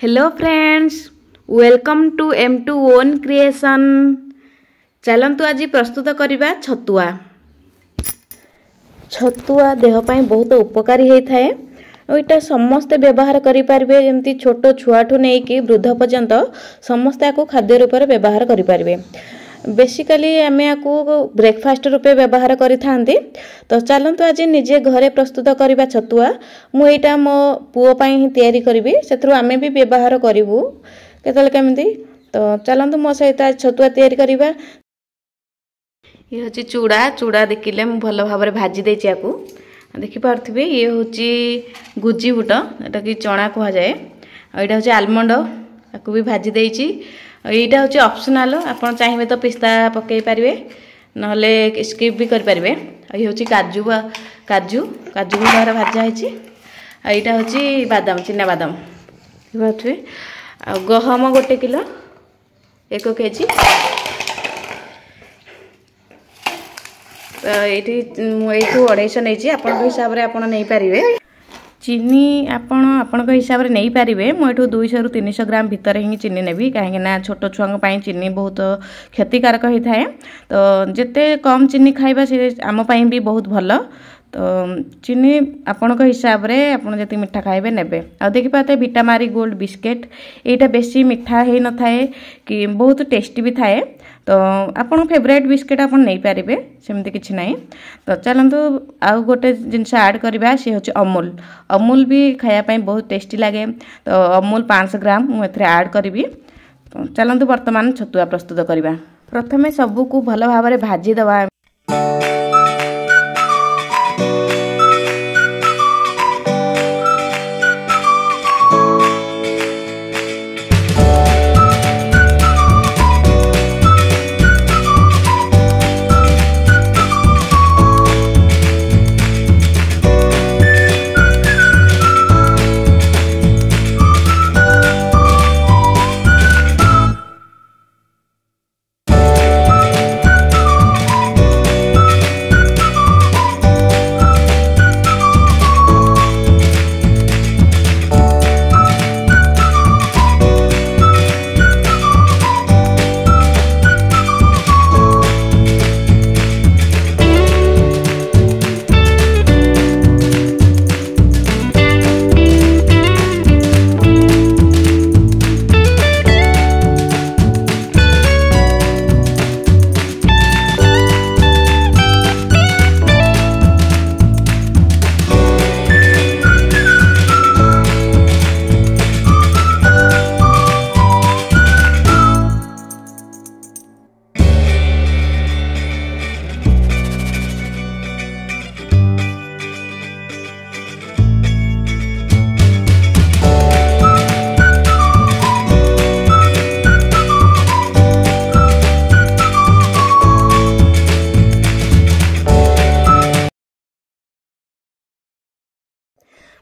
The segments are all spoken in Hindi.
Hello friends, welcome to M2 own creation. चलंतु आज प्रस्तुत करिबा छतुआ। छतुआ देह पई बहुत उपकारी होता है। एटा समस्ते व्यवहार करि पारबे, जेमती छोट छुआठू नै कि वृद्ध पर्यंत समस्ते आको खाद्य रूप में व्यवहार करि पारबे। बेसिकली आम आपको ब्रेकफास्ट रूपे व्यवहार करि थांती। तो चलंतु आज निजे घरे प्रस्तुत करिबा छतुआ। मु एटा मो पुओ पई ही तयारी करिवि, सेथरु आमे भी व्यवहार करिवु केतल केमती। तो चलंतु मो सहित छतुआ तयारी करिबा। ये होची चूड़ा। चूड़ा देखिले मु भल भाबरे भाजी देछि आकु देखि पारथिबे। ये होची गुजी बुट, एटा कि चना कहा जाए। एटा होची आलमंड, आकु भी भाजी देछि। एटा होची ऑप्शनल, आपण चाहिबे तो पिस्ता पकाई पारिबे, नहले स्किप भी कर पारिबे। ये होची काजू काजू काजू भी बाहर भाजा हैछि। एटा होची बादाम, चिना बादाम बाथवे। आ गहम 1 किलो 1 केजी। तो ये 250 नहीं, आपण हिसाब रे आपण नहीं पारिबे। चीनी आपण हिसाब रे नहीं पारिबे। मु एठो 200 रु 300 ग्राम भीतर ही चीनी नेबी, काहे ना छोट छुआ पई चीनी बहुत क्षतिकारक होता है। तो जिते कम चीनी खाइबा से आम पई भी बहुत भल। तो चीनी आपण हिसाब रे आपण जति मिठा खाइबे नेबे। आ देखि पाते विटामारी गोल्ड बिस्किट, एटा बेसी मिठा हे न थाए कि बहुत टेस्टी भी थाए। तो आपण फेवरेट बिस्किट आपण नहीं पारिबे, सेमती किछि नाही। तो चलंतु आउ गोटे जिनस ऐड करबा, से होची अमूल। अमूल भी खाया पई बहुत टेस्टी लागे। तो अमूल 500 ग्राम मु एथरे ऐड करबी। तो चलंतु वर्तमान छतुआ प्रस्तुत करबा। प्रथमे सबु को भलो भाबरे भाजी दवा।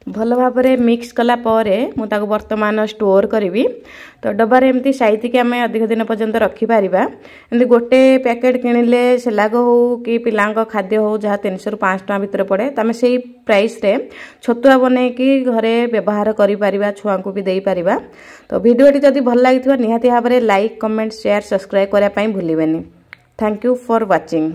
भल भाव मिक्स कला परे मु ताको वर्तमान स्टोर करी। तो डबारे एमती साइति के आम अधिक दिन पर्यंत रखिपर। एमती गोटे पैकेट किणिले सेलाग हो कि पिलांक खाद्य हो जहाँ 300 रु 500 टका भितर पड़े, तो आम से प्राइस रे छतुआ बने कि घरे व्यवहार करिपारिबा, छुआ को भी देई पारिबा। तो वीडियोटी जदि भल लागिथिबा निहाती भाव लाइक, कमेंट, शेयर, सब्सक्राइब करिया पई भूलिबेनी। Thank you for watching.